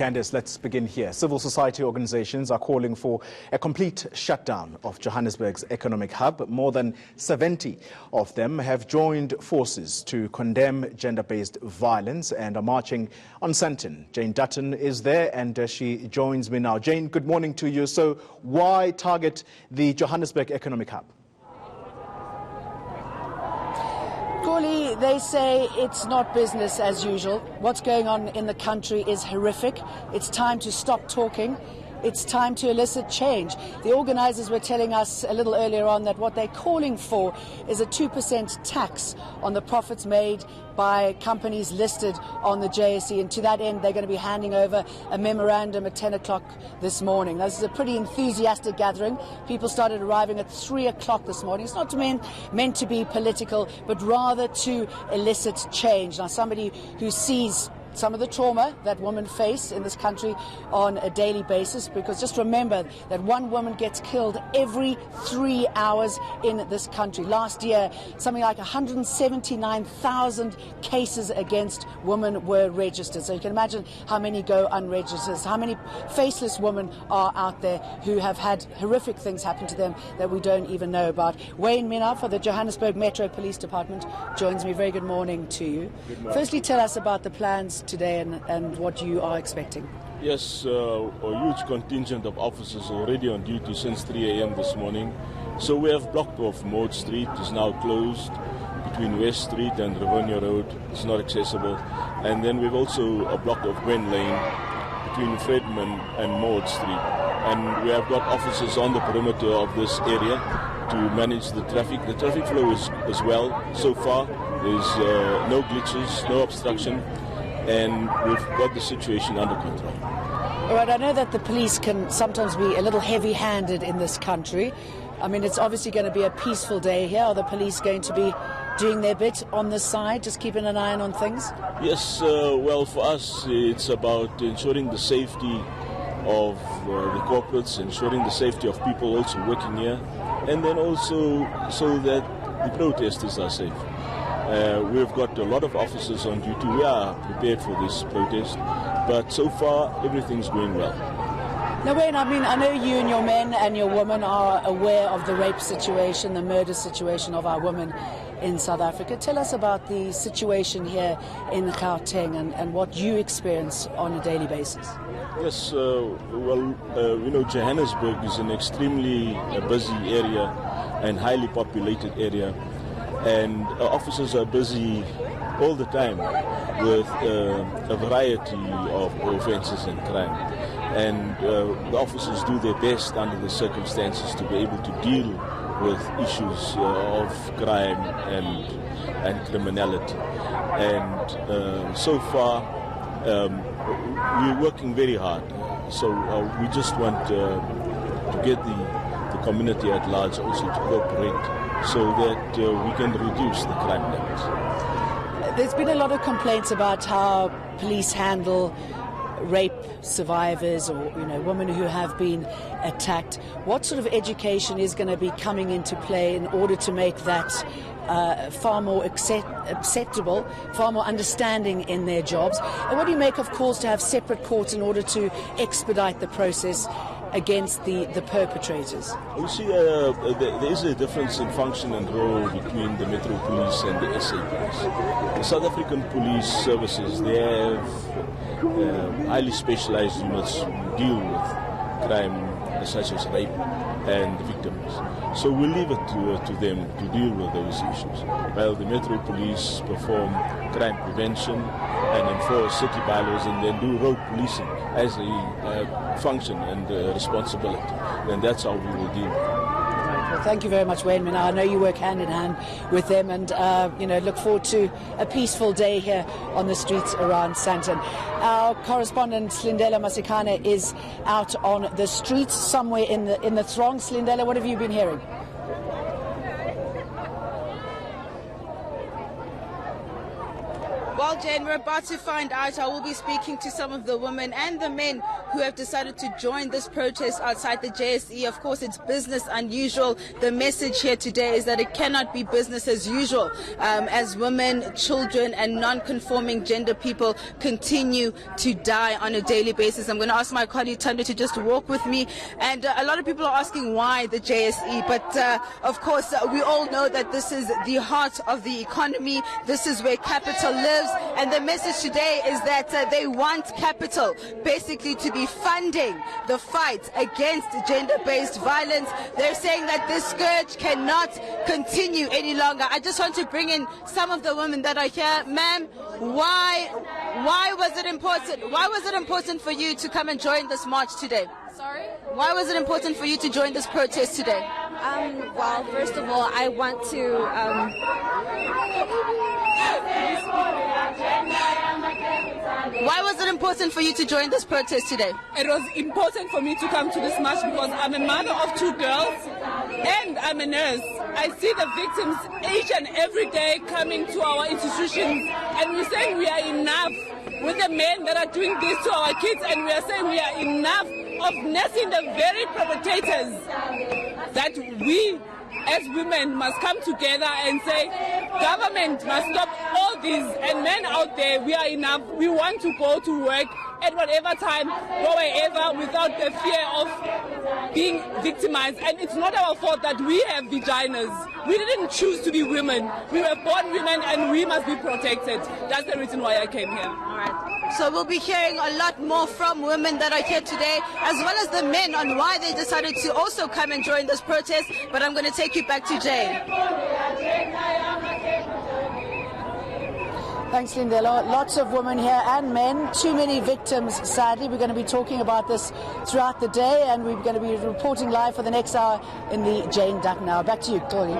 Candice, let's begin here. Civil society organizations are calling for a complete shutdown of Johannesburg's economic hub. More than 70 of them have joined forces to condemn gender-based violence and are marching on Sandton. Jane Dutton is there and she joins me now. Jane, good morning to you. So why target the Johannesburg economic hub? Corley, they say it's not business as usual. What's going on in the country is horrific. It's time to stop talking. It's time to elicit change. The organisers were telling us a little earlier on that what they're calling for is a 2% tax on the profits made by companies listed on the JSE, and to that end they're going to be handing over a memorandum at 10 o'clock this morning. This is a pretty enthusiastic gathering. People started arriving at 3 o'clock this morning. It's not meant to be political, but rather to elicit change. Now, somebody who sees some of the trauma that women face in this country on a daily basis, because just remember that one woman gets killed every 3 hours in this country. Last year, something like 179,000 cases against women were registered. So you can imagine how many go unregistered, how many faceless women are out there who have had horrific things happen to them that we don't even know about. Wayne Minna for the Johannesburg Metro Police Department joins me. Very good morning to you. Firstly, tell us about the plans today and what you are expecting. Yes, a huge contingent of officers already on duty since 3 a.m. this morning. So we have blocked off Maud Street, is now closed, between West Street and Rivonia Road. It's not accessible. And then we've also blocked off Gwen Lane between Fredman and Maud Street. And we have got officers on the perimeter of this area to manage the traffic. The traffic flow is as well. So far, there's no glitches, no obstruction, and we've got the situation under control. All right, I know that the police can sometimes be a little heavy-handed in this country. I mean, it's obviously going to be a peaceful day here. Are the police going to be doing their bit on this side, just keeping an eye on things? Yes, well, for us, it's about ensuring the safety of the corporates, ensuring the safety of people also working here, and then also so that the protesters are safe. We've got a lot of officers on duty. We are prepared for this protest, but so far everything's going well. Now, Wayne, I mean, I know you and your men and your women are aware of the rape situation, the murder situation of our women in South Africa. Tell us about the situation here in Gauteng and what you experience on a daily basis. Yes, Johannesburg is an extremely busy area and highly populated area. And officers are busy all the time with a variety of offences and crime. And the officers do their best under the circumstances to be able to deal with issues of crime and criminality. And so far, we're working very hard. So we just want to get the community at large also to cooperate, so that we can reduce the crime levels. There's been a lot of complaints about how police handle rape survivors or women who have been attacked. What sort of education is going to be coming into play in order to make that far more acceptable, far more understanding in their jobs? And what do you make of calls to have separate courts in order to expedite the process against the perpetrators? You see, there is a difference in function and role between the Metro Police and the SA Police. The South African Police Services, they have highly specialized units who deal with crime such as rape and the victims. So we'll leave it to them to deal with those issues, while the Metro Police perform crime prevention and enforce city bylaws and then do road policing as a function and responsibility. And that's how we will deal with it. Well, thank you very much, Wayne Minna. I know you work hand in hand with them, and look forward to a peaceful day here on the streets around Sandton. Our correspondent Slindela Masikane is out on the streets somewhere in the throng. Slindela, what have you been hearing? Well, Jane, we're about to find out. I will be speaking to some of the women and the men who have decided to join this protest outside the JSE. Of course, it's business unusual. The message here today is that it cannot be business as usual as women, children and non-conforming gender people continue to die on a daily basis. I'm going to ask my colleague Tando to just walk with me. And a lot of people are asking why the JSE, but of course we all know that this is the heart of the economy. This is where capital lives, and the message today is that they want capital basically to be funding the fight against gender-based violence. They're saying that this scourge cannot continue any longer. I just want to bring in some of the women that are here. Ma'am, why was it important? Why was it important for you to come and join this march today? Sorry? Why was it important for you to join this protest today? Well, first of all, I want to Why was it important for you to join this protest today? It was important for me to come to this march because I'm a mother of 2 girls and I'm a nurse. I see the victims each and every day coming to our institutions, and we're saying we are enough with the men that are doing this to our kids, and we are saying we are enough of nursing the very perpetrators, that we as women must come together and say government must stop all this, and men out there, we are enough. We want to go to work at whatever time, go wherever, without the fear of being victimized. And it's not our fault that we have vaginas. We didn't choose to be women. We were born women and we must be protected. That's the reason why I came here. All right. So we'll be hearing a lot more from women that are here today, as well as the men, on why they decided to also come and join this protest. But I'm going to take you back to Jane. Thanks, Lindela. Lots of women here and men. Too many victims, sadly. We're going to be talking about this throughout the day, and we're going to be reporting live for the next hour in the Jane Duck now. Back to you, Tony.